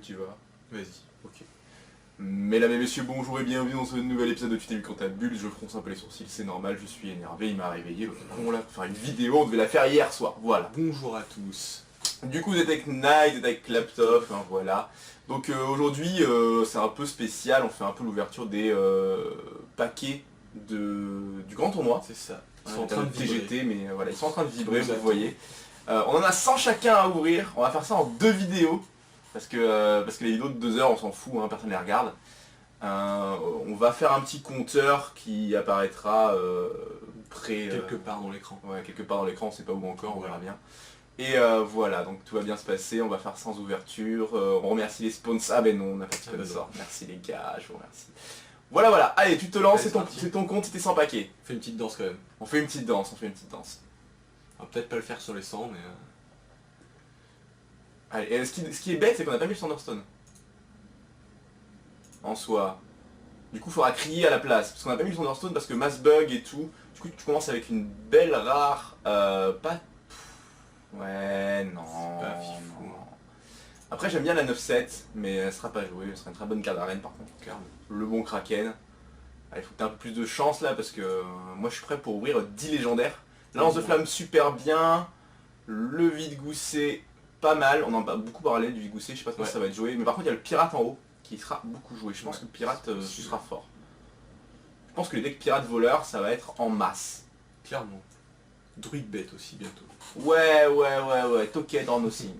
tu vas. Vas-y. Ok. Mesdames et messieurs, bonjour et bienvenue dans ce nouvel épisode de Tu t'es vu quand t'as bulle. Je fronce un peu les sourcils, c'est normal, je suis énervé, il m'a réveillé. Le con là, pour faire une vidéo, on devait la faire hier soir, voilà. Bonjour à tous. Du coup, vous êtes avec Night, vous êtes avec Laptop, hein, voilà. Donc aujourd'hui, c'est un peu spécial, on fait un peu l'ouverture des paquets du grand tournoi. C'est ça. Ils Ils sont sont en train de TGT, mais voilà, ils sont en train de vibrer, vous Exactement. voyez. On en a 100 chacun à ouvrir, on va faire ça en 2 vidéos. Parce que les vidéos de 2 heures, on s'en fout, hein, personne les regarde. On va faire un petit compteur qui apparaîtra près... Quelque part dans l'écran. Ouais, quelque part dans l'écran, on sait pas où encore, on verra bien. Et voilà, donc tout va bien se passer, on va faire sans ouverture. On remercie les sponsors. Ah ben non, on n'a pas de sponsor. Merci les gars, je vous remercie. Voilà, voilà, allez, tu te lances, Allez, c'est ton compte, c'était 100 paquets. Fais une petite danse quand même. On fait une petite danse, on fait une petite danse. On va peut-être pas le faire sur les 100, mais... Allez, et ce qui est bête, c'est qu'on n'a pas mis le Thunderstone. En soi. Du coup, il faudra crier à la place. Parce qu'on n'a pas mis le Thunderstone parce que mass bug et tout. Du coup, tu commences avec une belle rare... pas... Ouais, non. C'est pas fifou. Non. Après, j'aime bien la 9-7, mais elle sera pas jouée. Elle sera une très bonne carte d'arène par contre. Clairement. Le bon Kraken. Allez, il faut que tu aies un peu plus de chance là parce que moi je suis prêt pour ouvrir 10 légendaires. Lance de flamme super bien. Le vide-gousset pas mal. On en a beaucoup parlé du vide-gousset, je sais pas comment ça va être joué. Mais par contre, il y a le pirate en haut qui sera beaucoup joué. Je pense que le pirate ce sera fort. Je pense que les decks pirate voleurs ça va être en masse. Clairement. Druid bête aussi bientôt. Ouais. Token en aussi.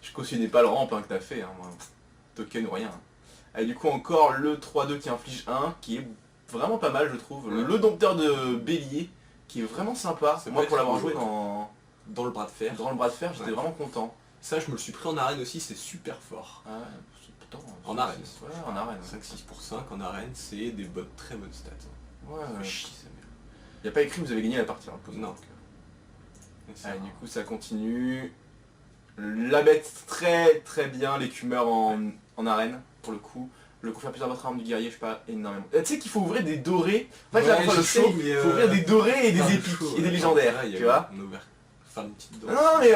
Je cautionnais pas le ramp hein, que t'as fait. Hein, moi. Token ou rien. Et du coup encore le 3-2 qui inflige 1 qui est vraiment pas mal je trouve. Le dompteur de bélier qui est vraiment sympa. Moi pour l'avoir joué dans le bras de fer. Dans le bras de fer j'étais vraiment content. Ça je me le suis pris en arène aussi, c'est super fort. Ah, pourtant, en arène. Ouais, en arène. 5-6 pour 5 en arène, c'est des très bonnes stats. Ouais, Chier, ça il n'y a pas écrit que vous avez gagné la partie. Hein, non. Allez, du coup ça continue. La bête très bien, l'écumeur en arène pour le coup. Le coup faire plusieurs votre arme du guerrier, je sais pas énormément. Tu sais qu'il faut ouvrir des dorés. En fait là pour le show, il faut ouvrir des dorés et des épiques et des légendaires, tu vois. On a ouvert faire une petite danse. Non mais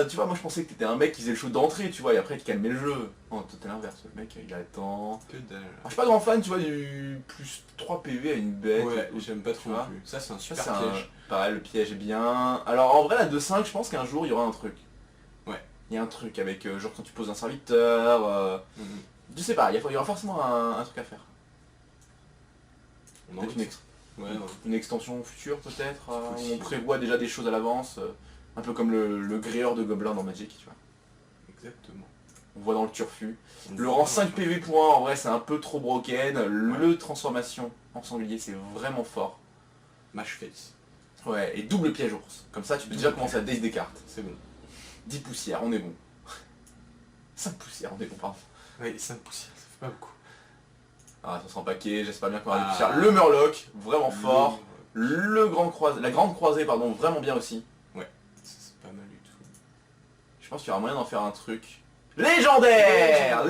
tu vois moi je pensais que t'étais un mec qui faisait le show d'entrée tu vois et après qui calmait le jeu. Oh toi t'es l'inverse, le mec il attend. Que dalle. Je suis pas grand fan tu vois du plus 3 PV à une bête. Ouais j'aime pas trop non plus. Ça c'est un super piège. Pareil le piège est bien. Alors en vrai la 2-5 je pense qu'un jour il y aura un truc. Ouais. Il y a un truc avec genre quand tu poses un serviteur. Je sais pas, il y aura forcément un truc à faire. Peut-être une extension future peut-être, où on prévoit déjà des choses à l'avance, un peu comme le gréeur de gobelins dans Magic, tu vois. Exactement. On voit dans le turfu. Le rang 5 PV pour 1, en vrai c'est un peu trop broken. Le transformation en sanglier c'est vraiment fort. Mash face. Ouais, et double piège ours. Comme ça tu peux déjà commencer à daze des cartes. C'est bon. 10 poussières, on est bon. 5 poussières, on est bon, pardon. Ouais, 5 poussières, ça fait pas beaucoup. Ah, ça sera en paquet, j'espère bien qu'on aura des poussières. Le Murloc, vraiment fort. La grande croisée, pardon, vraiment bien aussi. Ouais, c'est pas mal du tout. Je pense qu'il y aura moyen d'en faire un truc. Légendaire.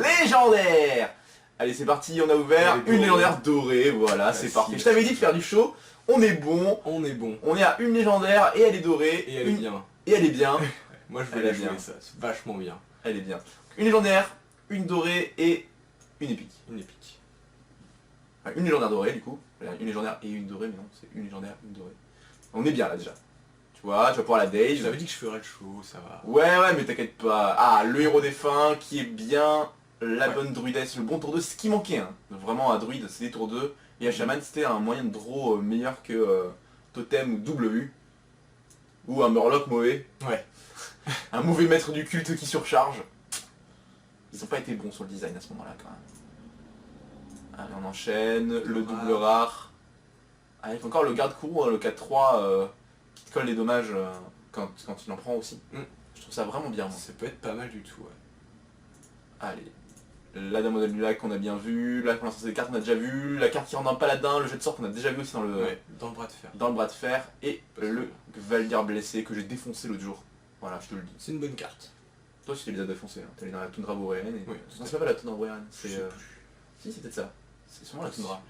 Allez, c'est parti, on a ouvert une légendaire dorée, voilà, c'est parfait. Je t'avais dit de faire du show, on est bon. On est bon. On est à une légendaire et elle est dorée. Et elle est bien. Et elle est bien. Moi je voulais jouer ça, c'est vachement bien. Elle est bien. Une légendaire, une dorée et une épique. Une épique. Enfin, une légendaire dorée du coup. Une légendaire et une dorée, mais non, c'est une légendaire, une dorée. On est bien là déjà. Tu vois, tu vas pouvoir la dage. J'avais dit que je ferais le show, ça va. Ouais, mais t'inquiète pas. Ah, le héros défunt qui est bien, la bonne druidesse, le bon tour 2, c'est ce qui manquait. Hein. Vraiment à druide, c'était tour 2. Et à chaman, c'était un moyen de draw meilleur que totem ou double vue. Ou un murloc mauvais. Ouais. Un mauvais maître du culte qui surcharge. Ils ont pas été bons sur le design à ce moment-là quand même. Allez, on enchaîne, le double rare. Avec encore le garde-courroux, le 4-3 qui te colle les dommages quand il en prend aussi. Je trouve ça vraiment bien. Moi. Ça peut être pas mal du tout, ouais. Allez. La Dame modèle du lac qu'on a bien vu, là pour l'instant c'est des cartes qu'on a déjà vu, la carte qui rentre dans le paladin, le jet de sort qu'on a déjà vu aussi dans le bras de fer. Dans le bras de fer, et le Valdir blessé que j'ai défoncé l'autre jour. Voilà, je te le dis. C'est une bonne carte. Toi tu t'es déjà défoncé, hein. T'es allé dans la toundra boréenne et... Oui, non c'est pas la toundra boréenne, c'est... Si c'est peut-être ça. C'est sûrement la possible. toundra.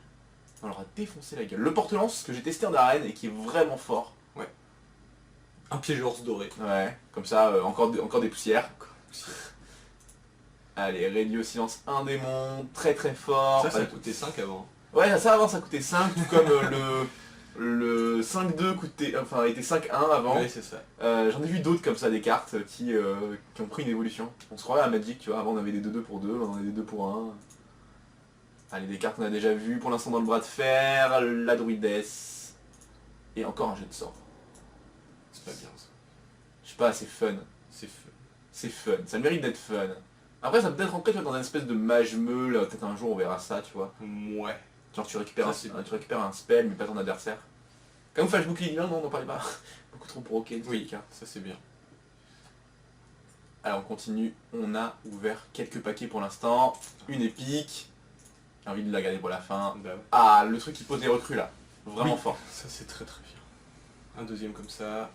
On leur a défoncé la gueule. Le porte-lance que j'ai testé en arène et qui est vraiment fort. Ouais. Un piège ours doré. Ouais, comme ça, encore des poussières. Allez, réduit au silence un démon, très très fort. Ça coûtait 5 avant. Ouais, ça avant ça coûtait 5, tout comme le 5-2 était 5-1 avant. Ouais, c'est ça. J'en ai vu d'autres comme ça, des cartes qui ont pris une évolution. On se croirait à Magic, tu vois, avant on avait des 2-2 pour 2, maintenant on a des 2 pour 1. Allez, des cartes qu'on a déjà vues pour l'instant dans le bras de fer, la druidesse. Et encore un jet de sort. C'est pas bien ça. Je sais pas, c'est fun. C'est fun. C'est fun, ça mérite d'être fun. Après ça peut être rentrer dans une espèce de mage meule, peut-être un jour on verra ça, tu vois. Ouais. Genre tu récupères, Ça, tu récupères un spell mais pas ton adversaire. Comme Flash Bouclier divin, non, on n'en parlait pas. Beaucoup trop broken. Oui, ça c'est bien. Alors on continue, on a ouvert quelques paquets pour l'instant. Une épique. J'ai envie de la garder pour la fin. Bah ouais. Ah, le truc qui pose des recrues là. Vraiment Oui. fort. Ça c'est très très bien. Un deuxième comme ça.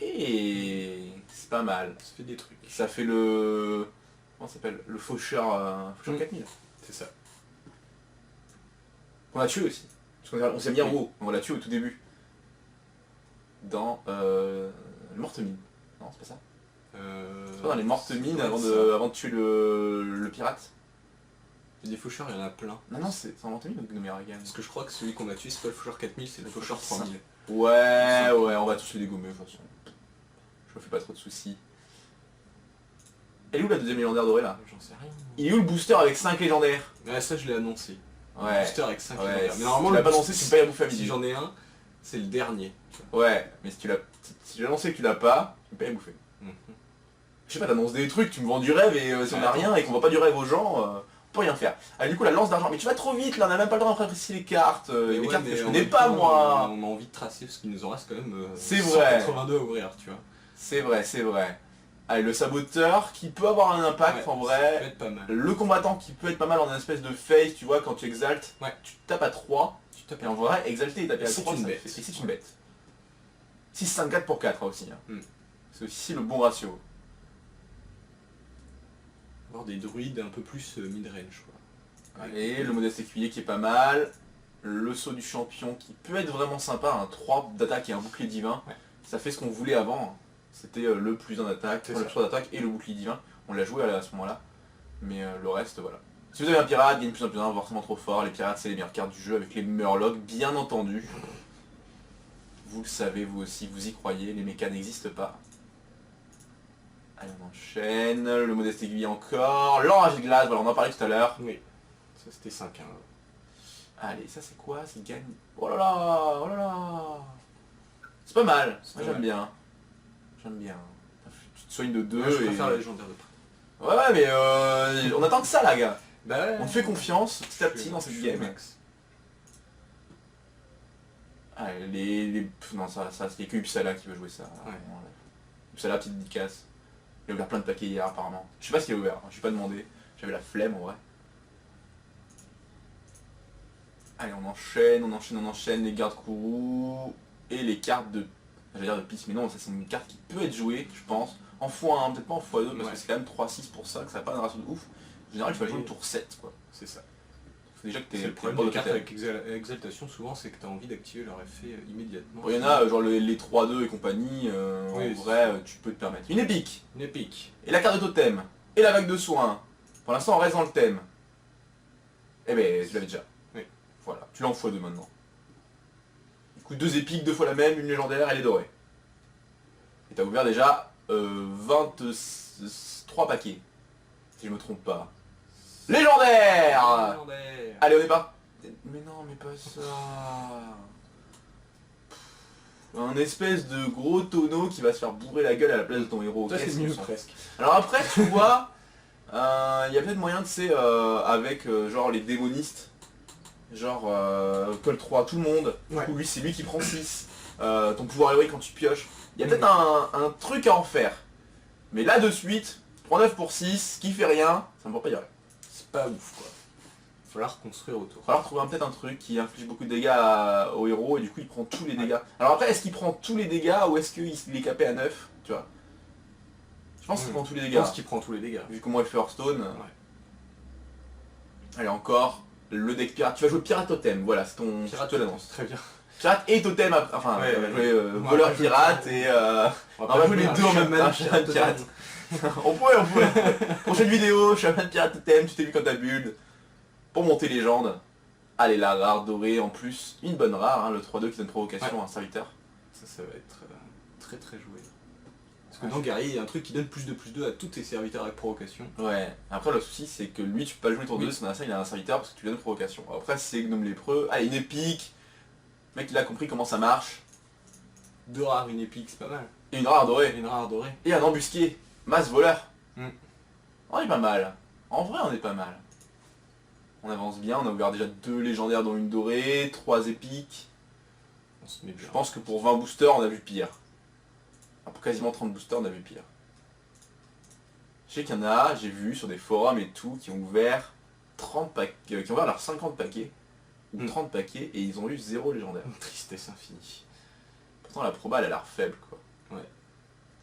Et c'est pas mal. Ça fait des trucs. Ça fait le... Comment ça s'appelle? Le faucheur, faucheur 4000. C'est ça. On l'a tué aussi. Parce qu'on s'est mis en haut. On l'a tué au tout début. Dans le morte-mine. Non, c'est pas ça. C'est pas dans les morte-mines avant de tuer le pirate. Des faucheurs, il y en a plein. Non, c'est en morte-mine ou Gnomeragan? Parce que je crois que celui qu'on a tué, c'est pas le faucheur 4000, c'est le faucheur 3000. Ouais, on va tous les dégommer de toute façon. Je me fais pas trop de soucis. Elle est où la deuxième légendaire dorée là? J'en sais rien. Il est où le booster avec 5 légendaires? Ouais, ça je l'ai annoncé. Ouais. Booster avec 5 Ouais, légendaires. si Mais normalement, tu l'as pas annoncé, c'est pas la bouffe à Si midi. j'en ai un, c'est le dernier. Ouais, mais si j'ai annoncé que tu l'as pas, tu me payes à bouffer. Mhm. Je sais pas, t'annonces des trucs, tu me vends du rêve et si on a rien et qu'on vend pas du rêve aux gens, on peut rien faire. Allez, du coup la lance d'argent, mais tu vas trop vite là, on a même pas le temps d'apprécier les cartes, Mais les ouais, cartes mais que je en connais même pas temps, moi. On a envie de tracer parce qu'il nous en reste quand même C'est vrai. 182 à ouvrir, tu vois. C'est vrai, c'est vrai. Allez, le saboteur qui peut avoir un impact Ouais, en ça peut vrai. être pas mal. Le combattant qui peut être pas mal en espèce de face, tu vois, quand tu exaltes, Ouais. tu tapes à 3. Tu tapes Et en vrai, exalter et taper à C'est 3, une ça bête. fait- et c'est une bête. 6, 5, 4 pour 4 aussi. Hein. Hmm. C'est aussi le bon ratio. Avoir des druides un peu plus mid-range, quoi. Allez, le modeste écuyer qui est pas mal. Le saut du champion qui peut être vraiment sympa, un 3 d'attaque et un bouclier divin. Ouais. Ça fait ce qu'on voulait avant. C'était le plus 1 d'attaque, C'est le ça. 3 d'attaque et le bouclier divin. On l'a joué à ce moment-là. Mais le reste, voilà. Si vous avez un pirate, gagne plus 1 plus 1, forcément trop fort. Les pirates, c'est les meilleures cartes du jeu avec les Murlocs, bien entendu. Vous le savez, vous aussi, vous y croyez, les mechas n'existent pas. Allez, on enchaîne. Le modeste aiguille encore. L'orage de glace, voilà, on en parlait tout à l'heure. Oui. Ça c'était 5-1. Allez, ça c'est quoi? C'est gagne. Oh là là, oh là là. C'est pas mal. C'est Moi pas j'aime bien. J'aime bien. Tu te soignes de 2 Moi, je et... préfère la légendaire de près. Ouais, mais on attend que ça là, gars. Bah ouais. On te fait confiance petit à petit dans cette game. Max. Allez, non, ça c'est que Uppsala qui veut jouer ça. Ouais. Uppsala, petite dédicace. Il a ouvert plein de paquets hier apparemment. Je sais pas ce qu'il a ouvert, je suis pas demandé. J'avais la flemme en vrai. Allez, on enchaîne les gardes Kourou et les cartes de... J'allais dire de piste, mais non, ça c'est une carte qui peut être jouée, je pense. En x1, peut-être pas en x2, parce Ouais. que c'est quand même 3-6 pour ça, que ça n'a pas un ratio de ouf. En général, tu vas jouer le tour 7, quoi. C'est ça. Faut déjà que C'est t'es le problème bord des de cartes totem. avec exaltation, souvent, c'est que tu as envie d'activer leur effet immédiatement. Bon, il y en a, genre les 3-2 et compagnie, Oui, en vrai, tu peux te permettre. Une épique, Une épique. et la carte de totem, et la vague de soins. Pour l'instant, on reste dans le thème. Eh ben, tu l'avais déjà. Oui. Voilà, tu l'as en x2 maintenant. Du coup, 2 épiques, 2 fois la même, une légendaire, elle est dorée. Et t'as ouvert déjà 23 paquets. Si je me trompe pas. Légendaire. Légendaire. Allez, au départ. Mais non, mais pas ça. Un espèce de gros tonneau qui va se faire bourrer la gueule à la place de ton héros. Ça, Qu'est-ce c'est qu'on mieux sent? presque. Alors après, tu vois, il y a peut-être moyen, tu sais, avec genre les démonistes, genre Col 3, tout le monde, Ouais. du coup lui c'est lui qui prend 6, ton pouvoir héroïque quand tu pioches. Il y a peut-être un truc à en faire. Mais là de suite, prends 9 pour 6, qui fait rien, ça me va pas dire. C'est pas ouf, quoi. Falloir construire autour. Il va falloir trouver peut-être un truc qui inflige beaucoup de dégâts au héros et du coup il prend tous les dégâts. Alors après, est-ce qu'il prend tous les dégâts ou est-ce qu'il est capé à 9, tu vois? Je pense qu'il prend tous les Je dégâts. pense qu'il prend tous les dégâts. Vu comment elle fait Hearthstone. Ouais. Allez, encore le deck pirate. Tu vas jouer pirate totem, voilà, c'est ton... Pirate je te l'annonce. Très bien. Pirate et totem après. Enfin, Ouais, on va ouais. jouer Ouais, voleur on va jouer pirate et on va jouer les deux en même temps. Chaman pirate. On pourrait. Prochaine vidéo, chaman pirate totem, tu t'es vu quand t'as build. Pour monter légende. Allez là, rare doré en plus. Une bonne rare, hein, le 3-2 qui donne provocation à un serviteur. Ça va être très très joué. Parce que dans guerrier, il y a un truc qui donne plus de +2 à tous tes serviteurs avec provocation. Ouais, après le souci c'est que lui tu peux pas jouer tour 2, son adversaire il a un serviteur parce que tu lui donnes provocation. Après c'est gnome lépreux, allez une épique, le mec il a compris comment ça marche, 2 rares, une épique, c'est pas mal. et une rare dorée, Et une rare dorée. et un embusqué, masse voleur. Mm. On est pas mal, en vrai on est pas mal. On avance bien, on a ouvert déjà 2 légendaires dont une dorée, 3 épiques. On se met bien. Je pense que pour 20 boosters on a vu pire. Enfin, pour quasiment 30 boosters on a vu pire. Je sais qu'il y en a, j'ai vu sur des forums et tout, qui ont ouvert 30 paquets, qui ont ouvert leurs 50 paquets, ou 30 paquets, et ils ont eu 0 légendaire. Une tristesse infinie. Pourtant la proba elle a l'air faible quoi. Ouais.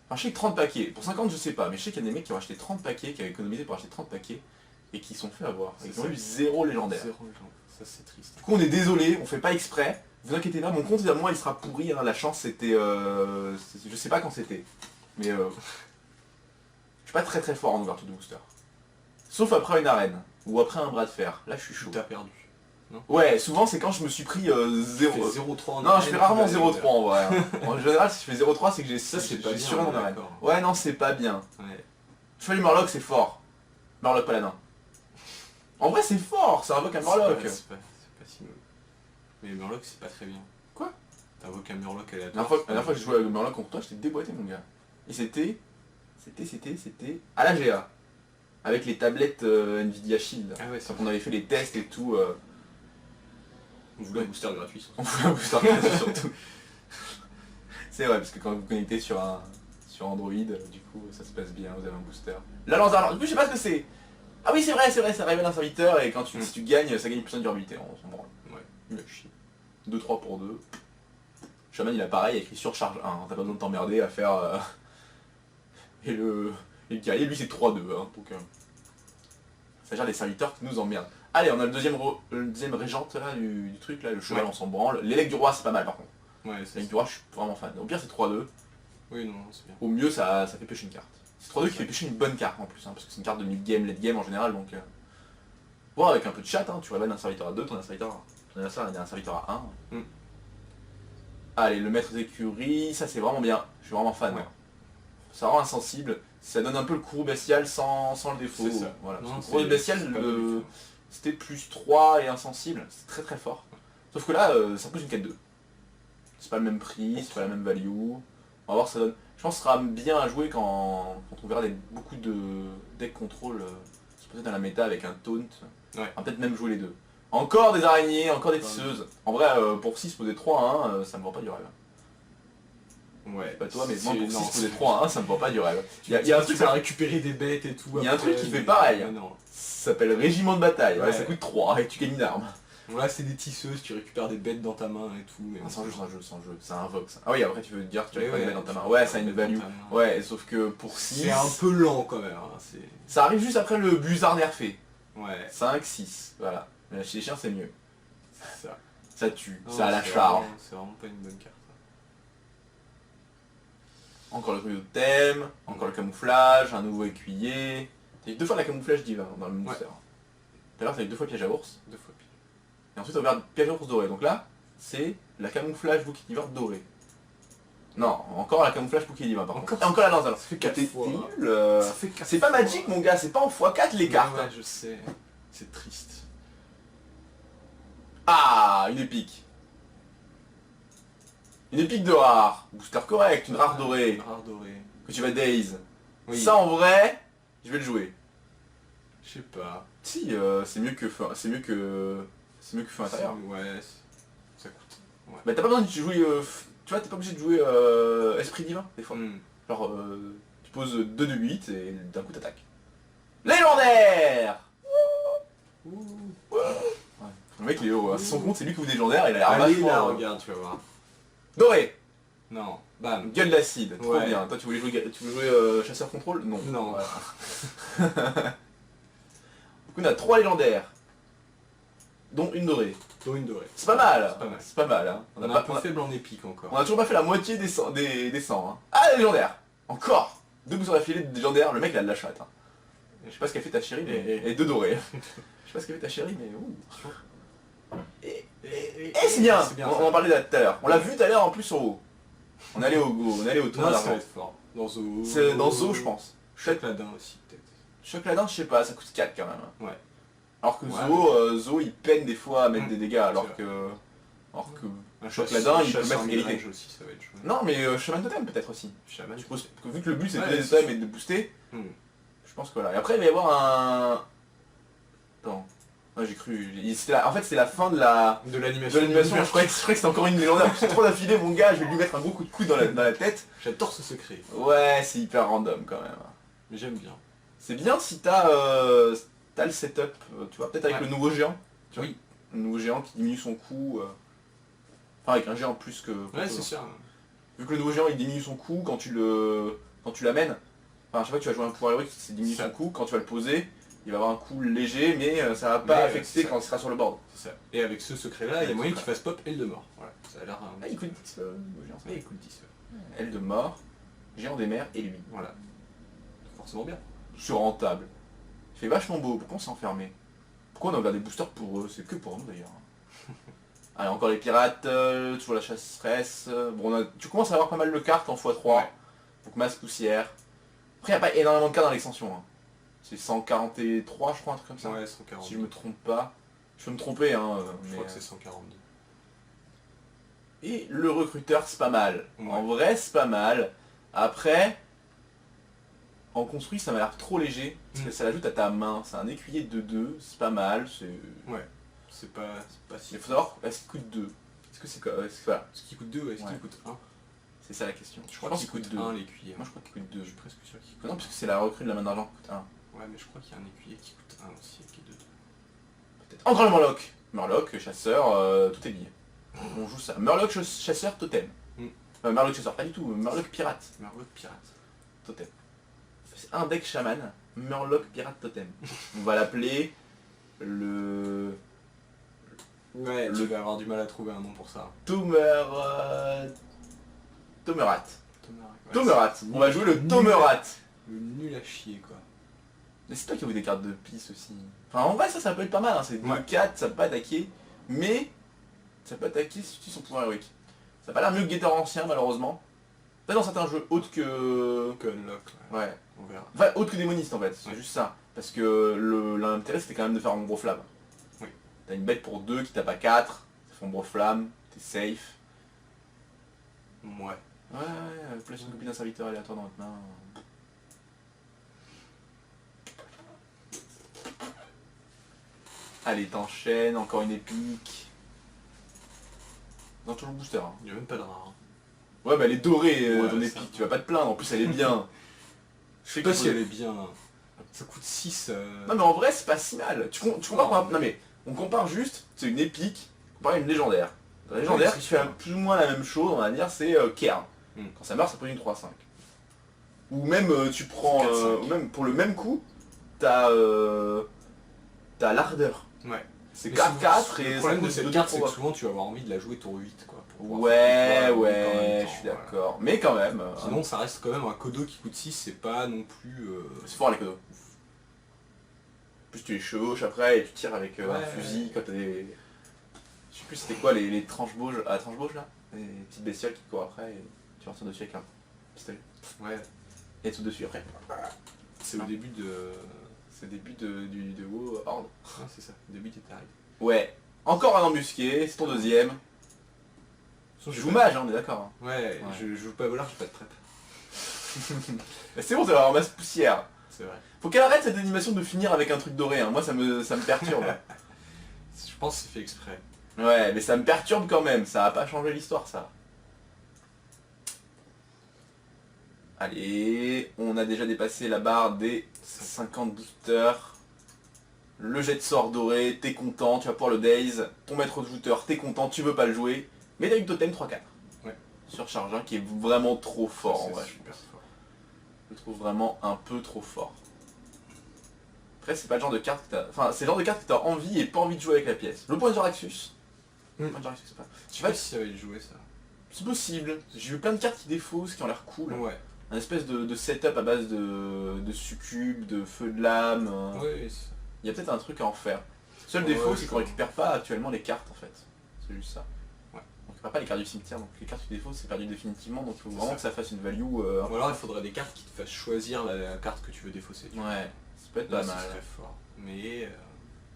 Enfin je sais que 30 paquets, pour 50 je sais pas, mais je sais qu'il y a des mecs qui ont acheté 30 paquets, qui ont économisé pour acheter 30 paquets, et qui se sont fait avoir. C'est Ils ont ça. eu 0 légendaire. 0 légendaire. Ça c'est triste. Du coup on est désolé, on fait pas exprès, vous inquiétez pas, mon compte à moi il sera pourri, hein. La chance c'était... je sais pas quand c'était, mais je suis pas très très fort en ouverture de booster. Sauf après une arène, ou après un bras de fer, là je suis chaud. T'as perdu. Ouais, souvent c'est quand je me suis pris 0... Tu fais 0,3 en Non, je fais rarement 0,3 en vrai. En général, si je fais 0,3, c'est que j'ai Ça, c'est pas j'ai bien, sur on mon est arène. d'accord. Ouais, non, c'est pas bien. Ouais. Chevalier Murloc, c'est fort. Murloc Paladin. En vrai, c'est fort, ça invoque un Murloc. C'est pas si mauvais. Mais Murloc, c'est pas très bien. Quoi? T'invoques un Murloc à La dernière fois que je jouais avec Murloc contre toi, j'étais déboîté, mon gars. Et c'était à la GA. Avec les tablettes Nvidia Shield. Ah ouais, Donc on avait fait les tests et tout. On voulait un booster gratuit. On voulait un booster gratuit surtout. C'est vrai, parce que quand vous connectez sur Android, du coup ça se passe bien, vous avez un booster. La lance d'argent, du coup je sais pas ce que c'est. Ah oui c'est vrai, ça révèle un serviteur et quand si tu gagnes, ça gagne plus de durabilité, on s'en branle. Ouais, Nul à chier. 2-3 pour 2. Shaman il a pareil, il a écrit surcharge 1, t'as pas besoin de t'emmerder à faire... Et le guerrier lui c'est 3-2, hein, donc... Ça gère des serviteurs qui nous emmerdent. Allez, on a le deuxième régente là, du truc, là, le cheval Ouais. on s'en branle. L'élec du roi c'est pas mal par contre. Ouais, c'est L'élec du roi je suis vraiment fan. Au pire c'est 3-2. Oui, non, c'est bien. Au mieux ça fait pêcher une carte. C'est 3-2 qui fait pêcher une bonne carte en plus, hein, parce que c'est une carte de mid-game, late-game en général, donc... Bon, avec un peu de chat, hein, tu révèles un serviteur à 2, ton adversaire il a un serviteur à 1. Allez, le maître d'écurie, ça c'est vraiment bien, je suis vraiment fan. Ouais. Hein. Ça rend insensible, ça donne un peu le courroux bestial sans le défaut. C'est ça. Voilà. Non, Parce que le courroux bestial, c'est pas mal du tout. c'était plus 3 et insensible, c'est très très fort. Sauf que là, ça pose une 4-2. C'est pas le même prix, c'est pas la même value. On va voir ça donne. Je pense que ce sera bien à jouer quand on verra beaucoup de deck control se poser dans la méta avec un taunt. Ouais. On va peut-être même jouer les deux. Encore des araignées, encore des tisseuses. En vrai, pour 6 poser 3 à 1, ça me vend pas du rêve. Ouais, Pas toi, mais moi c'est- pour non, 6 poser c'est- 3 à 1, ça me vend pas du rêve. Il y a un truc ça à récupérer des bêtes et tout. Il y a un après, truc qui fait mais- pareil. mais non. s'appelle régiment de bataille. Ouais, Ouais. ça coûte 3 et tu gagnes une arme. Bon, là, c'est des tisseuses, tu récupères des bêtes dans ta main et tout. Mais Ah, sans jeu, c'est un vox. Ah oui, après tu veux dire que tu Ouais, récupères des ouais, bêtes dans ta tu main. Ouais, récupères ça a une des bêtes value. dans ta main. Ouais, sauf que pour 6... C'est un peu lent quand même. Hein, c'est... Ça arrive juste après le Buzard nerfé. Ouais, 5, 6, voilà. Mais chez les chiens c'est mieux. c'est ça. Ça tue, Non, ça a la c'est charge. vraiment- C'est vraiment pas une bonne carte. Encore le truc de thème, encore le camouflage, un nouveau écuyer. T'as eu 2 fois la camouflage divin dans le monster. Tout à l'heure t'as eu 2 fois piège à ours. 2 fois pile. Et ensuite on regarde piège à ours doré. Donc là, c'est la camouflage bouclier divin doré. Non, encore la camouflage bouclier divin par contre. Encore Et encore la lance alors. Ça fait 4 T'es fois. nul, Ça fait 4 C'est pas magique mon gars, c'est pas en x4 les cartes. Ouais, je sais. C'est triste. Ah, une épique. Une épique de rare. Booster correct, une rare dorée. Une rare dorée. Que tu vas daze. Oui. Ça en vrai, je vais le jouer. Je sais pas. Si, c'est mieux que feu, c'est mieux que feu intérieur. Ouais, ça coûte. Ouais. Bah t'as pas besoin de jouer, tu vois, t'es pas obligé de jouer esprit divin des fois. Hmm. Genre, tu poses 2 de 8 et d'un coup t'attaques. Légendaire. Ouais. Le mec il est haut, hein. C'est son compte, c'est lui qui ouvre des légendaires, il a l'air Allez vachement... là, regarde, tu vas voir. Doré. Non, bam. Gueule d'acide, trop Ouais. bien. Toi tu voulais jouer chasseur contrôle? Non. Non. Voilà. Du coup on a 3 légendaires. dont une dorée. Dont une dorée. C'est pas mal. C'est pas mal. C'est pas mal. Hein. On a un peu faible en épique encore. On a toujours pas fait la moitié des 100. Hein. Ah, légendaire. Encore 2 boosters d'affilée de légendaire. Le mec il a de la chatte. Hein. Je sais pas ce qu'a fait ta chérie, mais... Et 2 dorés. Je sais pas ce qu'a fait ta chérie, mais... Ouh. Et c'est bien. On en parlait tout à l'heure. On l'a vu tout à l'heure en plus en haut. On allait au tournoi Non, ça va d'argent. être fort. Dans Zoo. C'est dans Zoo, je pense. Choc Ladin aussi, peut-être. Choc Ladin, je sais pas, ça coûte 4 quand même. Ouais. Alors que Ouais, Zoo, il peine des fois à mettre des dégâts, alors que Un Choc Ladin, il peut chasseur mettre égalité. midrange aussi, ça va être chouette. Non, mais Shaman Totem peut-être aussi. Shaman. Je suppose que vu que le but c'est de Ouais, donner des c'est totems et de booster, Hmm. je pense que voilà. Et après il va y avoir un... Attends. Ouais, j'ai cru... En fait c'est la fin de la... De l'animation. Je croyais que c'était encore une légendaire, parce que c'est trop d'affilée mon gars, je vais lui mettre un gros coup de coude dans la tête. J'adore ce secret. Ouais, c'est hyper random quand même. Mais j'aime bien. C'est bien si t'as le setup, tu vois, peut-être avec Ouais. le nouveau géant. Tu vois, Oui. le nouveau géant qui diminue son coût. Enfin avec un géant plus que... Ouais, c'est sûr. Vu que le nouveau géant il diminue son coût quand tu l'amènes. Enfin, chaque fois que tu vas jouer un pouvoir héroïque, c'est diminue son coût. Quand tu vas le poser, il va avoir un coût léger, mais ça va pas affecter quand il sera sur le board. C'est ça. Et avec ce secret-là, il y a moyen qu'il fasse pop Aile de mort. Voilà. Ça a l'air... Ah, il coûte 10 le géant. Ouais, il coûte 10. Aile de mort, géant des mers et lui. Voilà. Forcément bien. Sur rentable. Il fait vachement beau, pourquoi on s'est enfermé? Pourquoi on a ouvert des boosters pour eux? C'est que pour nous d'ailleurs. Allez, encore les pirates, toujours la chasseresse. Bon, tu commences à avoir pas mal de cartes en x3. Ouais. Donc masse poussière. Après, il n'y a pas énormément de cartes dans l'extension. Hein. C'est 143, je crois, un truc comme ça. Ouais, 140. Si je me trompe pas. Je peux me tromper, hein. Je crois que c'est 142. Et le recruteur, c'est pas mal. Ouais. En vrai, c'est pas mal. Après, en construit, ça m'a l'air trop léger. Parce que ça l'ajoute à ta main. C'est un écuyer de 2, c'est pas mal. Ouais. C'est pas si... Il faut savoir, est-ce qu'il coûte 2? Est-ce que c'est quoi? Voilà. Est-ce qu'il coûte 2 ou est-ce qu'il coûte 1? C'est ça la question. Je crois qu'il coûte 2. 1 l'écuyer. Moi je crois qu'il coûte 2. Je suis presque sûr qu'il coûte Non, parce que c'est la recrue de la main d'argent qui coûte 1. Ouais, mais je crois qu'il y a un écuyer qui coûte 1 aussi et qui est 2. Peut-être. Encore le Murloc. Murloc, chasseur, tout est lié. On joue ça. Murloc, chasseur, totem. Murloc, chasseur, pas du tout. Murloc, pirate. Murloc pirate. Totem. C'est un deck chaman. Murloc, pirate, totem. On va l'appeler le... Ouais, tu vas avoir du mal à trouver un nom pour ça. Tomerat. Ouais, Tomerat. On va jouer le Tomerat. Le nul à chier quoi. Mais c'est toi qui as vu des cartes de pisse aussi. Enfin en vrai ça peut être pas mal, hein. C'est 2-4, ça peut pas attaquer. Mais ça peut attaquer si tu utilises son pouvoir héroïque. Ça a pas l'air mieux que Guetteur ancien malheureusement. Peut-être dans certains jeux autres que... Unlock, Ouais. On verra. Enfin autre que démoniste en fait, c'est juste ça. Parce que l'intérêt c'était quand même de faire un gros flamme. Oui. T'as une bête pour 2 qui tape à 4, ça fait un gros flamme, t'es safe. Ouais. Ouais, place une copie d'un serviteur aléatoire dans votre main. Allez, t'enchaînes, encore une épique. Non, toujours le booster. Hein. Il n'y a même pas de rare. Ouais, bah elle est dorée Ouais, ton ça. épique, tu vas pas te plaindre, en plus elle est bien. Je sais pas si elle est bien. Ça coûte 6. Non mais en vrai c'est pas si mal. Tu compares, non mais on compare juste, c'est une épique comparé à une légendaire. La légendaire Ouais, qui c'est fait sûr. plus ou moins la même chose, on va dire, c'est Cairn. Quand ça meurt ça prend une 3-5. Ou même tu prends, 4-5. ou même pour le même coup, t'as l'ardeur. Ouais. C'est Mais 4-4 et le ça problème de coûte cette deux carte, c'est que pouvoirs. souvent tu vas avoir envie de la jouer tour 8 quoi. Pour pouvoir Ouais, faire tout ouais, en même temps, je suis voilà. d'accord. Mais quand même, Sinon ça reste quand même un Kodo qui coûte 6, c'est pas non plus... c'est fort les codos. En plus tu les chevauches après et tu tires avec un Ouais. fusil quand t'as des... Je sais plus c'était quoi les tranches-bauges à tranche-bauge là. Les petites bestioles qui courent après et tu rentres dessus avec un pistolet. Ouais. Et tout dessus après. C'est au début de... C'est le début de WoW Horde. Ah, c'est ça, au début t'es arrivé. Ouais. Encore un embusqué, c'est ton deuxième. Je joue mage, hein, on est d'accord. Hein. Ouais, je joue pas voleur, j'ai pas de prep. Mais c'est bon, ça va avoir masse poussière. C'est vrai. Faut qu'elle arrête cette animation de finir avec un truc doré, hein. Moi ça me perturbe. Je pense que c'est fait exprès. Ouais, mais ça me perturbe quand même, ça va pas changer l'histoire ça. Allez, on a déjà dépassé la barre des 50 boosters. Le jet de sort doré, t'es content, tu vas pouvoir le daze. Ton maître de shooter, t'es content, tu veux pas le jouer. Mais t'as une totem 3-4. Ouais. Sur charge 1 qui est vraiment trop fort en C'est vrai. super fort. Je le trouve vraiment un peu trop fort. Après, c'est pas le genre de carte que t'as... Enfin, c'est le genre de carte que t'as envie et pas envie de jouer avec la pièce. Le point de Jaraxxus. Le point de Jaraxxus, c'est pas... Je sais pas si ça va y jouer ça. C'est possible. J'ai vu plein de cartes qui défaussent, qui ont l'air cool. Ouais. Un espèce de setup à base de succube, de feu de lame. Ouais, Il y a peut-être un truc à en faire. Le seul Ouais, défaut, c'est je qu'on récupère pas actuellement les cartes en fait. C'est juste ça. Ouais. On récupère pas les cartes du cimetière, donc les cartes qui défaussent, c'est perdu définitivement, donc il faut C'est vraiment ça. que ça fasse une value. Ou alors il faudrait des cartes qui te fassent choisir la carte que tu veux défausser. Ouais, ça peut être Là, pas ce mal. serait fort. Mais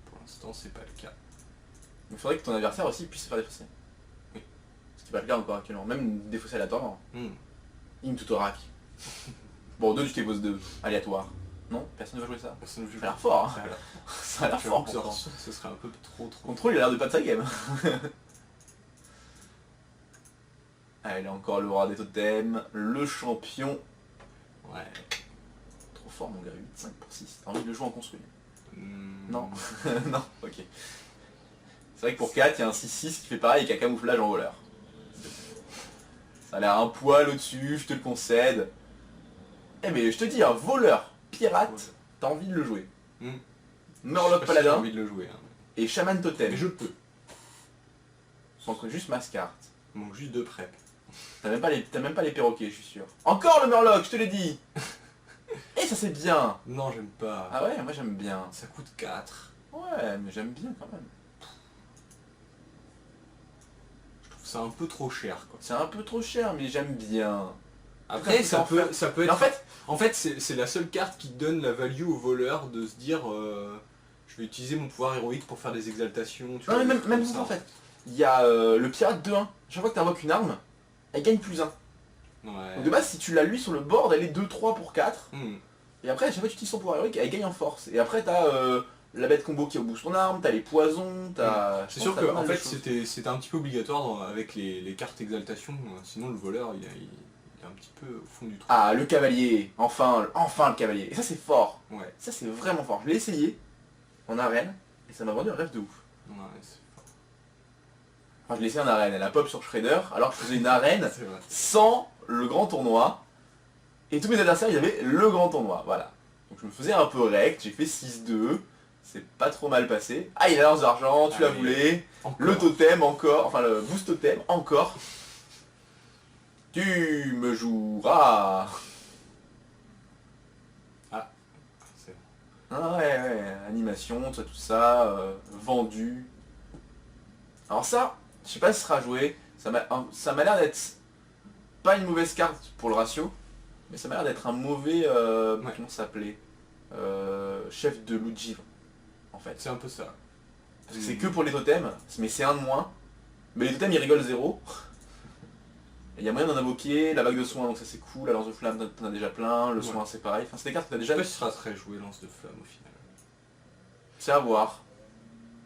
pour l'instant, c'est pas le cas. Il faudrait que ton adversaire aussi puisse se faire défausser. Oui. Ce qui n'est pas le cas encore actuellement. Même défausser aléatoirement. Hmm. Im Tutorak. Bon, 2 du T-Boss 2, aléatoire. Non, personne ne va jouer ça. Personne ne joue. Ça a l'air fort, hein. Ça a l'air- Ça a l'air J'avoue fort que pourtant. ce serait un peu trop. Contrôle, il a l'air de pas de sa game. Allez, encore le roi des totems, le champion. Ouais. Trop fort mon gars, 8, 5 pour 6. T'as envie de le jouer en construit? Hmm. Non. Non, ok. C'est vrai que pour 4, il y a un 6-6 qui fait pareil avec un camouflage en voleur. Ça a l'air un poil au-dessus, je te le concède. Eh mais je te dis, un voleur, pirate, t'as envie de le jouer. Hmm. Murloc J'ai paladin envie de le jouer. Hein. et chaman totem. Mais je peux. Sans juste masse carte. Il manque juste 2 prep. T'as même pas les perroquets, je suis sûr. Encore le Murloc, je te l'ai dit. Et ça c'est bien. Non, j'aime pas. Ah ouais, moi j'aime bien. Ça coûte 4. Ouais, mais j'aime bien quand même. Je trouve ça un peu trop cher quoi. C'est un peu trop cher, mais j'aime bien. Après, ça peut Mais être. en fait, c'est la seule carte qui donne la value au voleur de se dire je vais utiliser mon pouvoir héroïque pour faire des exaltations. Tu non, vois, mais des trucs même comme ça en fait. Il y a le pirate 2-1. Chaque fois que tu invoques une arme, elle gagne +1. Ouais. Donc de base, si tu l'as lui sur le board, elle est 2-3 pour 4. Hmm. Et après, à chaque fois que tu utilises son pouvoir héroïque, elle gagne en force. Et après, t'as la bête combo qui booste ton arme, t'as les poisons, t'as... C'est sûr que en fait c'était un petit peu obligatoire avec les cartes exaltation, sinon le voleur il est un petit peu au fond du trou. Ah, le cavalier. Enfin le cavalier. Et ça, c'est fort. Ouais, Ça, c'est vraiment fort. Je l'ai essayé en arène, et ça m'a vendu un rêve de ouf. ouais c'est fort. Enfin, je l'ai essayé en arène. Elle a pop sur Shredder, alors que je faisais une arène C'est vrai. sans le grand tournoi. Et tous mes adversaires, ils avaient le grand tournoi. Voilà. Donc je me faisais un peu rect, j'ai fait 6-2. C'est pas trop mal passé. Ah, il a la lance d'argent, tu la Allez. voulais. Encore. Le totem encore, enfin le boost totem encore. Tu me joueras. C'est Ah ouais, animation, tout ça, vendu. Alors ça, je sais pas si ce sera joué, ça m'a l'air d'être pas une mauvaise carte pour le ratio, mais ça m'a l'air d'être un mauvais, comment ça s'appelait, chef de loup de givre, en fait. c'est un peu ça. Parce que c'est que pour les totems, mais c'est un de moins. Mais les totems ils rigolent 0. Il y a moyen d'en invoquer, la vague de soin donc ça c'est cool, la lance de flamme t'en as déjà plein, le Ouais. soin c'est pareil, enfin c'est des cartes que t'as Je sais déjà... pas si ça sera très joué lance de flamme au final. C'est à voir.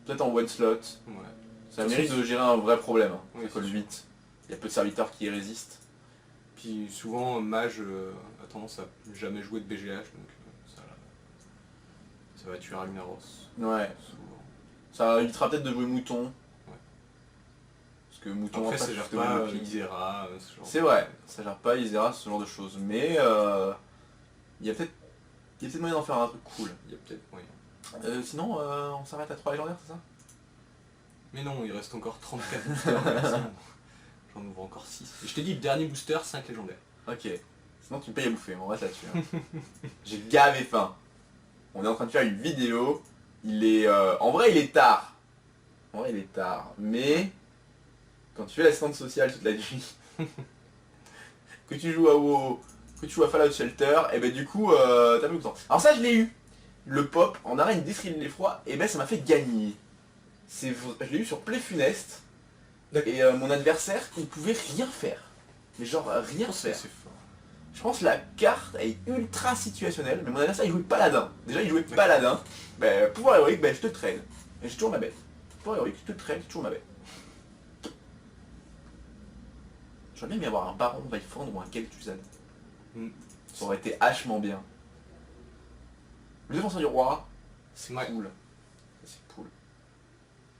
Peut-être en one slot. Ouais. Ça mérite de gérer un vrai problème. Hein. Oui, Ça colle c'est sûr. vite. Il y a peu de serviteurs qui y résistent. Puis souvent mage a tendance à jamais jouer de BGH donc ça va tuer Ragnaros. Ouais. Souvent. Ça évitera peut-être de jouer mouton. Parce que mouton Après ça tu gère te pas vois le pic. Isera, ce genre C'est de- vrai, ça gère pas Isera, ce genre de choses. Mais il y a peut-être moyen d'en faire un truc cool. Il y a peut-être moyen. Sinon, on s'arrête à 3 légendaires, c'est ça? Mais non, il reste encore 34 boosters. merci. J'en ouvre encore 6. Et je t'ai dit, le dernier booster, 5 légendaires. Ok. Sinon tu me payes à bouffer, on reste là-dessus. Hein. J'ai gavé faim. On est en train de faire une vidéo. Il est... En vrai il est tard. En vrai il est tard. Mais... Quand tu fais l'assistante sociale toute la nuit... que tu joues à WoW... Que tu joues à Fallout Shelter... Et ben du coup t'as plus de temps. Alors ça je l'ai eu. Le pop en arène d'Isril l'effroi. Et ben ça m'a fait gagner. Je l'ai eu sur Play Funeste. Et mon adversaire il pouvait rien faire. Mais genre rien faire. C'est fort. Je pense que la carte elle est ultra situationnelle, mais mon adversaire il jouait paladin. Déjà il jouait paladin, ben, pouvoir héroïque, ben, je te traîne. Et j'ai toujours ma bête. Pouvoir héroïque, je te traîne, j'ai toujours ma bête. J'aurais bien aimé avoir un baron Vaifandre ou un Kel'Thuzad. Mm. Ça aurait été hachement bien. Le défenseur du roi, c'est Ouais. cool. C'est cool.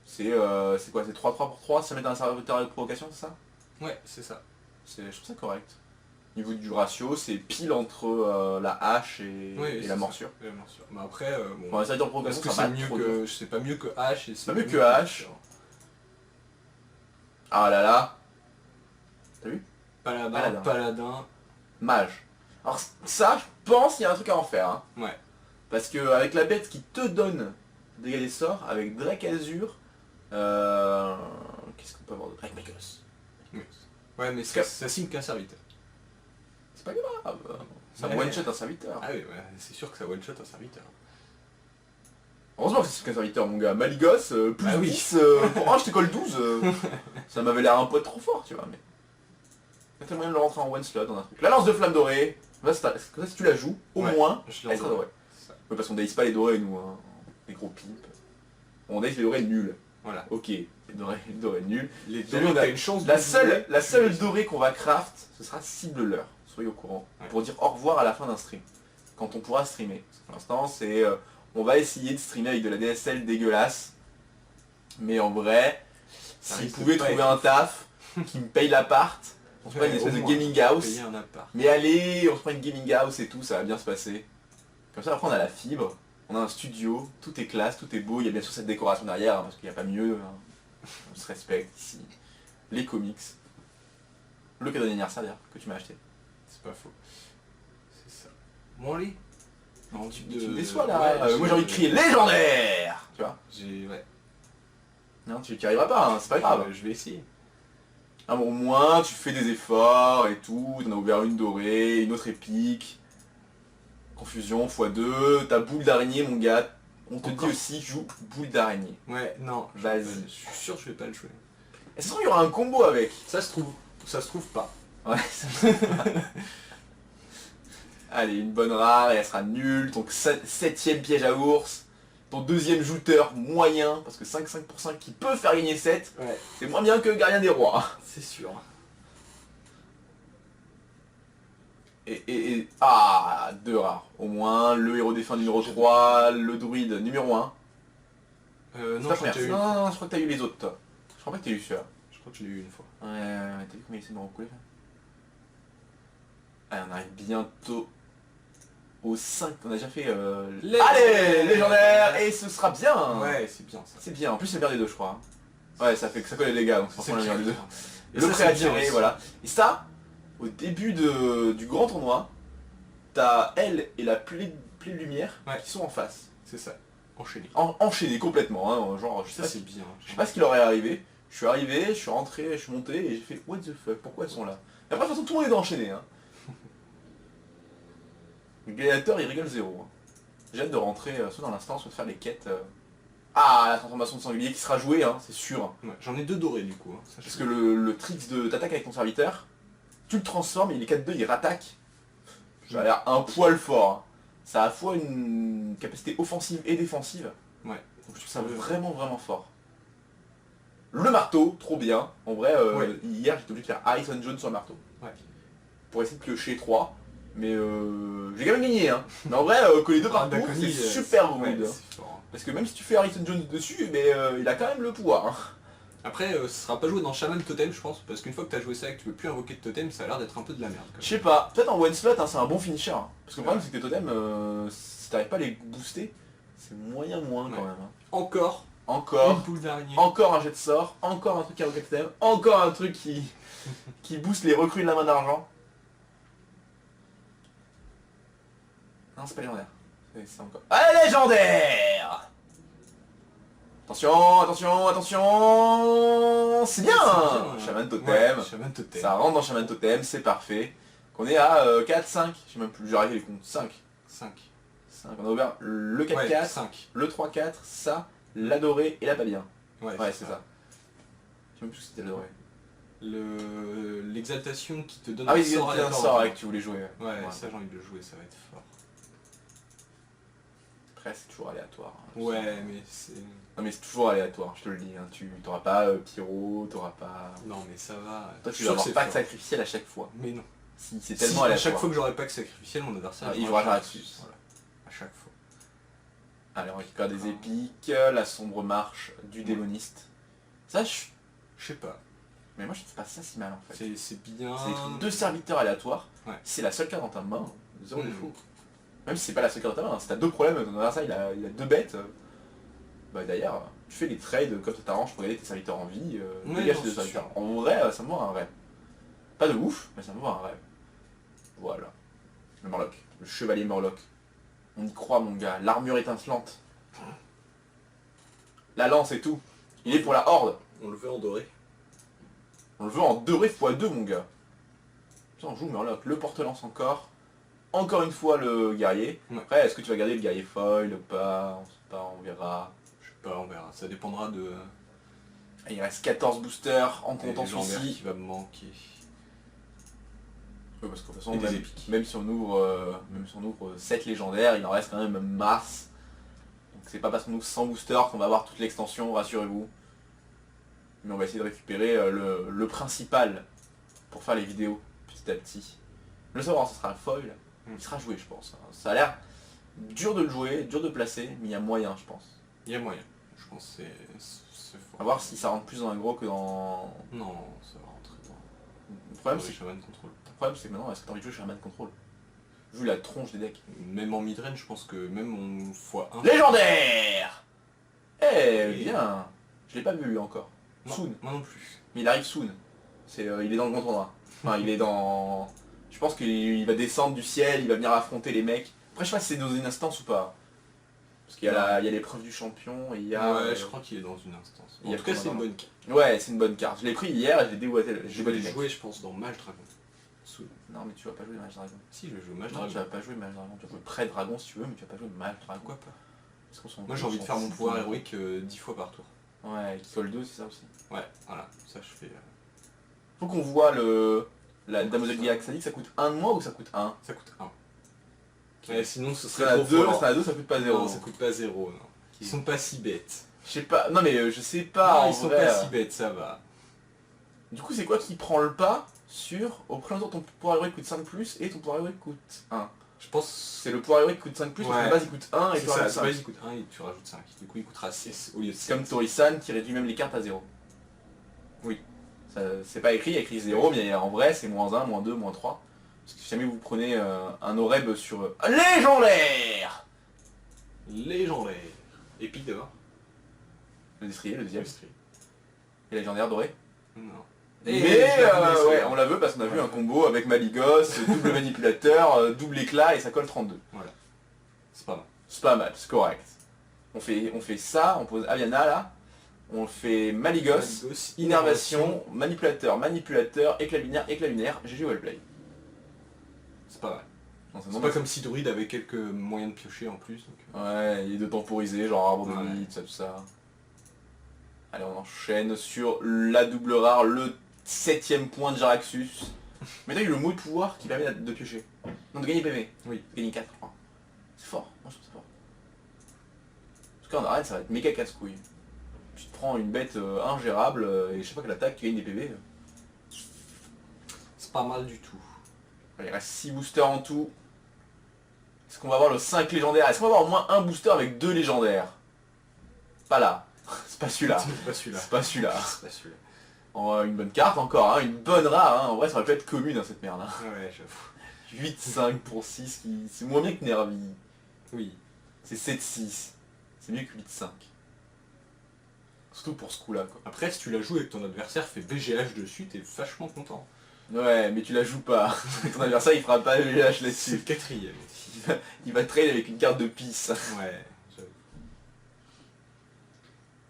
C'est quoi? C'est 3-3 pour 3, ça met dans un serviteur de provocation, c'est ça? Ouais, c'est ça. Je trouve ça correct. Niveau du ratio, c'est pile entre la hache et la morsure. Et la morsure. Mais après, bon, Bon, ça veut dire parce que ça va c'est pas mieux trop dur. que, c'est pas mieux que hache et c'est Pas mieux que hache. Ah là là. T'as vu? Paladin, paladin. Mage. Alors ça, je pense qu'il y a un truc à en faire. Hein. Ouais. Parce que avec la bête qui te donne dégâts des sorts, avec Drake Azur, qu'est-ce qu'on peut avoir de Drake Magos? Oui. Ouais, mais ça signe qu'un serviteur. C'est pas grave. Ça Ouais. one-shot un serviteur. Ah oui, ouais, c'est sûr que ça one-shot un serviteur. Heureusement que c'est qu'un serviteur, mon gars. Maligos, plus Ah oui. 10, pour 1 je te colle 12. Ça m'avait l'air un peu trop fort, tu vois. Mais il y a tellement moyen de le rentrer en one slot dans un truc. La lance de flamme dorée, comme ça, si tu la joues, au Ouais, moins, je elle sera dorée. Oui, parce qu'on daïse pas les dorés, nous, hein. Les gros pimpes. On daïse les dorés nuls. Voilà. Ok, les dorés nuls. Les J'ai vu, dorés, on a t'as une chance La de seule jouer. dorée qu'on va craft, ce sera cible-leur. Soyez au courant. Ouais. Pour dire au revoir à la fin d'un stream. Quand on pourra streamer. Pour l'instant, c'est... on va essayer de streamer avec de la DSL dégueulasse. Mais en vrai, Ça s'ils risque pouvaient de pas trouver être un taf qui me paye l'appart, on se prend une Ouais, espèce au de moins, gaming house. payer un appart. Mais allez, on se prend une gaming house et tout, ça va bien se passer. Comme ça, après, on a la fibre. On a un studio, tout est classe, tout est beau. Il y a bien sûr cette décoration derrière, hein, parce qu'il n'y a pas mieux. Hein. On se respecte ici. Les comics. Le cadeau d'anniversaire d'ailleurs, que tu m'as acheté. C'est pas faux. C'est ça. Bon, allez. Non, Tu me déçois là. Moi j'ai envie de crier légendaire. Tu vois. Ouais. Non, tu n'y arriveras pas, hein, c'est pas grave. Je vais essayer. Ah, bon, au moins, tu fais des efforts et tout. T'en as ouvert une dorée, une autre épique. Confusion x2. Ta boule d'araignée, mon gars. On te Encore. dit aussi, joue boule d'araignée. Ouais, non. Vas-y. Je suis sûr que je vais pas le jouer. Est-ce qu'il y aura un combo avec? Ça se trouve. Ça se trouve pas. Ouais, ça Allez, une bonne rare et elle sera nulle. Donc 7ème piège à ours. Ton deuxième jouteur moyen, parce que 5-5% qui peut faire gagner 7, Ouais. c'est moins bien que Gardien des Rois. C'est sûr. Ah, deux rares. Au moins, le héros défunt numéro 3, le druide numéro 1. Non, je crois que j'ai eu. Non, je crois que t'as eu les autres, toi. Je crois pas que t'as eu celui-là. Je crois que je l'ai eu une fois. Ouais, t'as vu comment il essaie de me recouler là? Allez, on arrive bientôt au 5. On a déjà fait... Allez, légendaire. Et ce sera bien. Ouais, c'est bien ça. C'est bien. En plus, c'est le meilleur des deux, je crois. Ouais, ça fait que ça colle les dégâts, donc C'est forcément le meilleur des deux. Et Le ça, prêt c'est à bien tirer, aussi. voilà. Et ça, au début du grand tournoi, t'as elle et la plaie de lumière Ouais. qui sont en face. C'est ça. Enchaîné. Enchaînés complètement, hein, genre, Ça, c'est bien. je sais pas ce qui leur est arrivé. Je suis arrivé, je suis rentré, je suis monté et j'ai fait what the fuck, pourquoi elles sont là? Et après de toute façon tout le monde est enchaîné. Hein. Le gladiateur il rigole zéro. Hein. J'ai hâte de rentrer soit dans l'instant, soit de faire les quêtes. Ah, la transformation de sanglier qui sera jouée, hein, c'est sûr. Ouais, j'en ai 2 dorés du coup. Hein. Ça, Parce que le trick de t'attaques avec ton serviteur, tu le transformes et il est 4-2, il rattaque. Ça a l'air un poil fort. Hein. Ça a à la fois une capacité offensive et défensive. Ouais. Donc je trouve ça vraiment vraiment fort. Le marteau, trop bien. En vrai, Ouais. hier j'étais obligé de faire Harrison Jones sur le marteau. Ouais. Pour essayer de piocher 3. Mais j'ai quand même gagné. Hein. Mais en vrai, que les deux Ah, parcours, Daconi, c'est super ouais, rude. c'est fort. Parce que même si tu fais Harrison Jones dessus, mais, il a quand même le pouvoir. Hein. Après, ce sera pas joué dans Shaman Totem, je pense, parce qu'une fois que t'as joué ça et que tu peux plus invoquer de totem, ça a l'air d'être un peu de la merde. Je sais pas, peut-être en one slot, hein, c'est un bon finisher. Hein. Parce que le problème, c'est que tes totems, si t'arrives pas à les booster, c'est moyen quand Ouais. même. Hein. Encore une Encore. poule d'araignée. Encore un jet de sort, encore un truc qui invoque le totem, encore un truc qui booste les recrues de la main d'argent. Non, c'est pas légendaire. C'est encore... Allez, légendaire! Attention, attention, attention! C'est bien! Shaman Totem. Ouais, Shaman Totem. Ça rentre dans Shaman Totem, c'est parfait. Qu'on est à 4, 5, je sais même plus, j'ai arrêté les comptes. 5. 5. 5. On a ouvert le 4, Ouais, 4, 5. le 3, 4, ça, l'adoré et la pas bien. Ouais, Ouais, c'est ça. Je sais même plus si c'était l'adoré. L'exaltation qui te donne Ah oui, un sort il y a un aléatoire. sort avec que tu voulais jouer. Ouais, ça j'ai envie de le jouer, ça va être fort. Après, c'est toujours aléatoire. Hein. Ouais, mais c'est... Non, mais c'est toujours aléatoire, je te le dis. Hein. Tu t'auras pas Pyro, t'auras pas. Non mais ça va. Toi, Je tu suis vas sûr avoir que c'est pas de fort. sacrificiel à chaque fois. Mais non. Si, c'est Si, tellement à aléatoire. chaque fois que j'aurais pas que sacrificiel, mon adversaire il jouera Jaraxus. Jaraxus. Voilà. À chaque fois. Allez, on récupère des épiques, la sombre marche du démoniste. Ça, Je sais pas. Mais moi je trouve pas ça si mal en fait. C'est bien. C'est des trucs 2 serviteurs aléatoires, Ouais. c'est la seule carte dans ta main, zéro Mm. défaut. Même si c'est pas la seule carte dans ta main, si t'as 2 problèmes, ton adversaire il a 2 bêtes, bah d'ailleurs, tu fais des trades comme ça t'arrange pour gagner tes serviteurs en vie, Ouais, dégage non, tes 2 c'est serviteurs. sûr. En vrai, ça me voit un rêve. Pas de ouf, mais ça me voit un rêve. Voilà. Le Morlock, le chevalier Morlock. On y croit mon gars, l'armure étincelante. La lance et tout. Il est pour la horde. On le veut en doré. On le veut en doré x2 mon gars. Ça on joue Murloc, le porte-lance encore. Encore une fois le guerrier. Ouais. Après est-ce que tu vas garder le guerrier foil ou pas? On sait pas, on verra. Je sais pas, on verra. Ça dépendra de Il reste 14 boosters en des comptant légendaires celui-ci. qui va me manquer. Ouais, parce que de toute façon Et des même, épiques. même si on ouvre 7 légendaires, il en reste quand même masse. Donc c'est pas parce qu'on ouvre 100 boosters qu'on va avoir toute l'extension, rassurez-vous. Mais on va essayer de récupérer le principal pour faire les vidéos petit à petit. Le savoir, ce sera un foil. Il sera joué, je pense. Ça a l'air dur de le jouer, dur de placer, mais il y a moyen, je pense. Il y a moyen. Je pense que c'est fort. À voir si ça rentre plus dans l'aggro que dans... Non, ça va rentrer dans Le problème, le c'est Shaman Control. que maintenant, est-ce que t'as envie de jouer Shaman Control? Vu la tronche des decks. Même en midrange, je pense que même on x1. Légendaire. Eh Oui. bien. Je l'ai pas vu lui encore. Non, Soon. moi non plus. Mais il arrive soon. Il est dans le grand tournoi. Enfin, il est dans... Je pense qu'il va descendre du ciel, il va venir affronter les mecs. Après, je sais pas si c'est dans une instance ou pas. Parce qu'il y a il y a l'épreuve du champion et il y a... Ouais, je crois qu'il est dans une instance. il y a En tout cas, quoi, c'est une non bonne carte. Ouais, c'est une bonne carte. Je l'ai pris hier et j'ai déboîté Je vais le les deck. jouer, je pense, dans Mage Dragon. Soon. Non, mais tu vas pas jouer Mage Dragon. Si, je vais jouer Mage Non, Dragon. tu vas pas jouer Mage Dragon. Tu vas jouer Prêt Dragon si tu veux, mais tu vas pas jouer Mage Dragon. Pourquoi pas? Parce qu'on s'en Moi, j'ai fout, envie on de s'en faire mon fout. pouvoir héroïque 10 fois par tour. Ouais, qui colle 2, c'est ça aussi. Ouais, voilà. Ça, je fais... Faut qu'on voit la Damoiselle Galax. Ça dit que ça coûte 1 de moins ou ça coûte 1? Ça coûte 1. Ouais, sinon, ce Ça serait a trop 2, fort. ça a 2, ça coûte pas 0. Non, ça coûte pas 0, non. Ils sont pas si bêtes. Je sais pas, non mais je sais pas Non, en ils sont vrai. pas si bêtes, ça va. Du coup c'est quoi qui prend le pas sur au prochain tour ton pouvoir héroïque coûte 5 plus et ton pouvoir héroïque coûte 1? Je pense... C'est le pouvoir héroïque qui coûte 5 plus, parce que Ouais. la base il coûte 1 et C'est tu rajoutes ça, 5. c'est pas il coûte 1 et tu rajoutes 5. Du coup, il coûtera 6 au lieu de 6. C'est comme Torisan qui réduit même les cartes à 0. Oui. C'est pas écrit, il y a écrit 0, mais en vrai c'est moins 1, moins 2, moins 3. Parce que si jamais vous prenez un Oreb sur légendaire, Légendaire. Épique d'abord. le destrier, le deuxième, Illustré. et légendaire doré. Non. Mais je l'ai appelé, ouais, ça. on la veut parce qu'on a vu un combo avec Maligos, double manipulateur, double éclat et ça colle 32. Voilà. C'est pas mal. C'est pas mal, c'est correct. On fait ça, on pose Aviana là, on fait Maligos, Maligos, innervation, manipulateur, éclat lunaire, GG Wellplay. C'est pas mal. Non, c'est C'est non, pas mais- comme si Druid avec quelques moyens de piocher en plus. Donc... Ouais, il est de temporiser, genre arbre de Ouais. nuit, tout ça. Allez, on enchaîne sur la double rare, le 7ème point de Jaraxxus. Mais t'as eu le mot de pouvoir qui permet de piocher. Non, de gagner PV. Oui. De gagner 4, je crois. C'est fort, moi je trouve ça fort. En tout cas en arène ça va être méga casse-couille. Tu te prends une bête ingérable et je sais pas quelle attaque, tu gagnes des PV. C'est pas mal du tout. Il reste 6 boosters en tout. Est-ce qu'on va avoir le 5 légendaire? Est-ce qu'on va avoir au moins un booster avec 2 légendaires? Pas là. C'est pas celui-là. C'est pas celui-là. C'est pas celui-là. C'est pas celui-là. Une bonne carte encore, hein, une bonne rare. Hein. En vrai ça aurait pu être commune hein, cette merde. Hein. Ouais, j'avoue. 8-5 pour 6, c'est moins bien que Nervi. Oui. C'est 7-6. C'est mieux que 8-5. Surtout pour ce coup-là quoi. Après, si tu la joues et que ton adversaire fait BGH dessus, t'es vachement content. Ouais, mais tu la joues pas. Ton adversaire il fera pas le LH C'est là-dessus. le quatrième. Il va trade avec une carte de pisse. Ouais. j'avoue.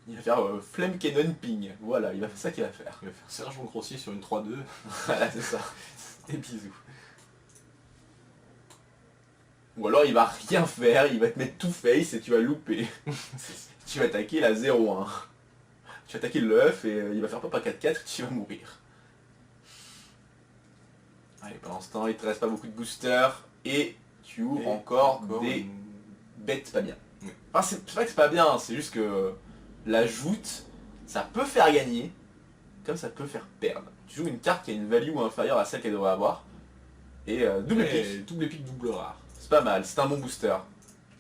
Il va faire Flame Cannon Ping. Voilà, il va faire ça qu'il va faire. Il va faire sergent grossier sur une 3-2. Voilà, c'est ça. Et bisous. Ou alors il va rien faire, il va te mettre tout face et tu vas louper. Tu vas attaquer la 0-1. Tu vas attaquer le œuf et il va faire papa 4-4 tu vas mourir. Allez, pendant ce temps, il te reste pas beaucoup de boosters et tu ouvres Et encore des une- bêtes pas bien. Oui. Enfin, c'est pas que c'est pas bien, c'est juste que la joute, ça peut faire gagner, comme ça peut faire perdre. Tu joues une carte qui a une value inférieure à celle qu'elle devrait avoir, et double Ouais, épique, double épique, double rare. c'est pas mal, c'est un bon booster.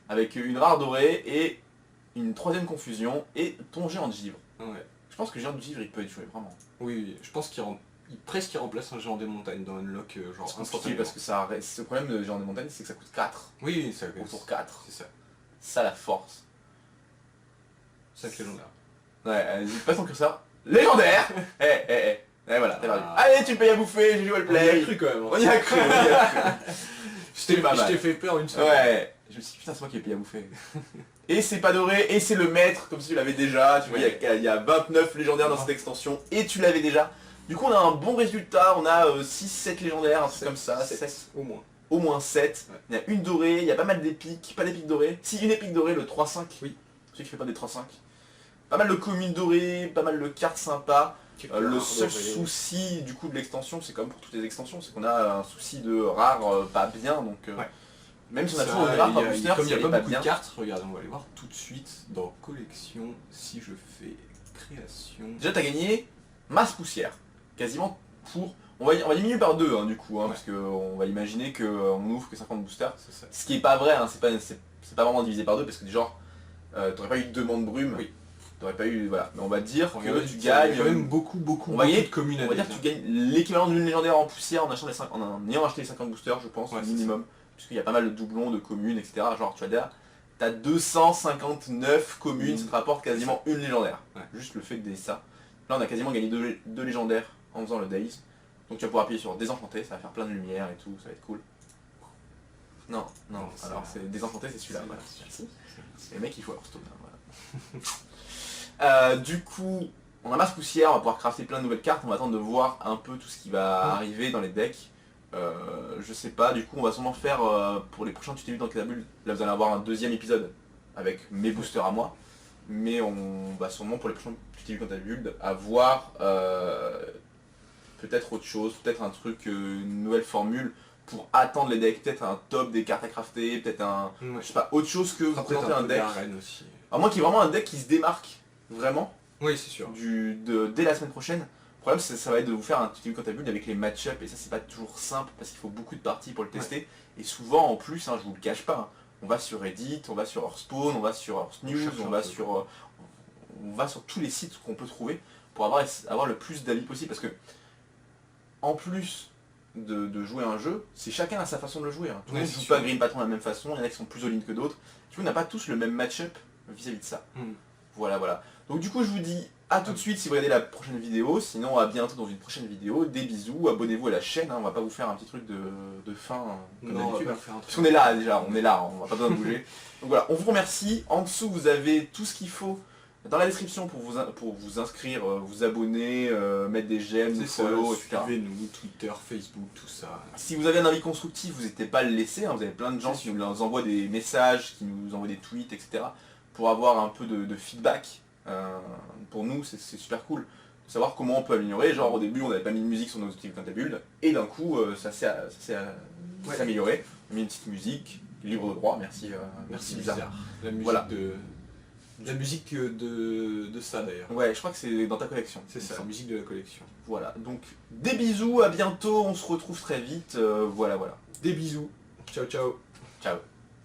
Avec une rare dorée et une troisième confusion et ton géant de givre. Ouais. Je pense que géant de givre il peut être joué vraiment. Oui, je pense qu'il presque il remplace un géant des montagnes dans Unlock, genre C'est compliqué instantanément. parce que ça reste... Le problème de géant des montagnes c'est que ça coûte 4. Oui, ça Autour 4. c'est ça. Ça la force. 5 légendaires. Ouais, vas-y, passe ton curseur. Légendaire. Et voilà, t'as perdu. Ah. Allez, tu me payes à bouffer, j'ai joué le On y a play. cru quand même. On y a cru, on y a cru. Je pas mal. t'ai fait peur une seconde. Ouais. Je me suis dit, putain, c'est moi qui ai payé à bouffer. Et c'est pas doré, et c'est le maître, comme si tu l'avais déjà. Tu vois, il y a 29 légendaires dans cette extension, et tu l'avais déjà. Du coup, on a un bon résultat, on a 6-7 légendaires, un truc comme ça. 7. Au moins. Au moins 7. Ouais. Il y a une dorée, il y a pas mal d'épiques, pas d'épiques dorées. Si, une épique dorée, le 3-5. Oui. Celui qui fait pas des 3-5. Pas mal de communes dorées, pas mal de cartes sympas. Le seul souci du coup de l'extension, c'est comme pour toutes les extensions, c'est qu'on a un souci de rare pas bien, donc Ouais. même si on a Ça, toujours une rare par il y a- booster, comme il si n'y elle a est pas pas beaucoup bien. de cartes, regarde, on va aller voir tout de suite dans collection si je fais création. Déjà t'as gagné masse poussière, quasiment pour... On va diminuer par 2 du coup, Ouais. parce qu'on va imaginer qu'on ouvre que 50 boosters. C'est ça. Ce qui est pas vrai, hein, c'est pas vraiment divisé par 2 parce que genre t'aurais pas eu de demande brume, Oui. t'aurais pas eu... Voilà, mais on va dire Regardez, que tu il y a gagnes... quand même beaucoup on va gagner- de communes à On va dire que tu gagnes l'équivalent d'une légendaire en poussière en en ayant acheté les 50 boosters, je pense, Ouais, au c'est minimum. Puisqu'il y a pas mal de doublons, de communes, etc. Genre, tu as déjà... T'as 259 communes, ça te rapporte quasiment une légendaire. Ouais. Juste le fait de ça. Là, on a quasiment gagné deux légendaires en faisant le Days. Donc tu vas pouvoir appuyer sur Désenchanté, ça va faire plein de lumière et tout, ça va être cool. Non, Non, alors c'est Désenchanté, c'est celui-là, c'est- voilà. c'est- Les mecs, il faut Hearthstone, hein, voilà. Du coup, on a masse poussière, on va pouvoir crafter plein de nouvelles cartes, on va attendre de voir un peu tout ce qui va arriver dans les decks. Je sais pas, du coup on va sûrement faire pour les prochains tutoriels dans Catabulle, là vous allez avoir un deuxième épisode avec mes boosters à moi, mais on va sûrement pour les prochains tutoriels dans Catabulle avoir peut-être autre chose, peut-être un truc, une nouvelle formule pour attendre les decks, peut-être un top des cartes à crafter, peut-être un, Ouais. je sais pas, autre chose que vous Après, présenter t'as un peu deck. d'arène aussi. À moins qu'il y ait vraiment un deck qui se démarque vraiment Oui, c'est sûr. dès la semaine prochaine. Le problème ça va être de vous faire un tutoriel Catabulle avec les match-up et ça c'est pas toujours simple parce qu'il faut beaucoup de parties pour le tester. Et souvent en plus, je vous le cache pas, on va sur Reddit, on va sur Hearthstone, on va sur Hearth News, cherche on un va peu. sur tous les sites qu'on peut trouver pour avoir le plus d'avis possible parce que en plus de jouer un jeu, c'est chacun à sa façon de le jouer. Tout le Ouais, monde c'est joue sûr. pas Green Patron de la même façon, il y en a qui sont plus all-in que d'autres. Du coup on n'a pas tous le même match-up vis-à-vis de ça. Voilà. Donc du coup je vous dis à tout de suite si vous regardez la prochaine vidéo, sinon à bientôt dans une prochaine vidéo, des bisous, abonnez-vous à la chaîne, on va pas vous faire un petit truc de fin comme Non, on va d'habitude. pas faire un Parce qu'on est là déjà, on est là, on va pas besoin de bouger. Donc voilà, on vous remercie, en dessous vous avez tout ce qu'il faut dans la description pour vous inscrire, vous abonner, mettre des j'aime, des C'est ça, follow, etc. suivez-nous, Twitter, Facebook, tout ça. Si vous avez un avis constructif, vous n'hésitez pas à le laisser, vous avez plein de gens C'est qui nous envoient des messages, qui nous envoient des tweets, etc. pour avoir un peu de feedback. Pour nous, c'est super cool de savoir comment on peut améliorer. Genre au début, on n'avait pas mis de musique sur nos outils Cantabule, et d'un coup, ça s'est amélioré. On a mis une petite musique, libre de droit, merci Bizarre. La musique Voilà. La musique de ça d'ailleurs. Ouais, je crois que c'est dans ta collection. C'est il me ça, la semble. musique de la collection. Voilà, donc des bisous, à bientôt, on se retrouve très vite, voilà. Des bisous. Ciao ciao. Ciao.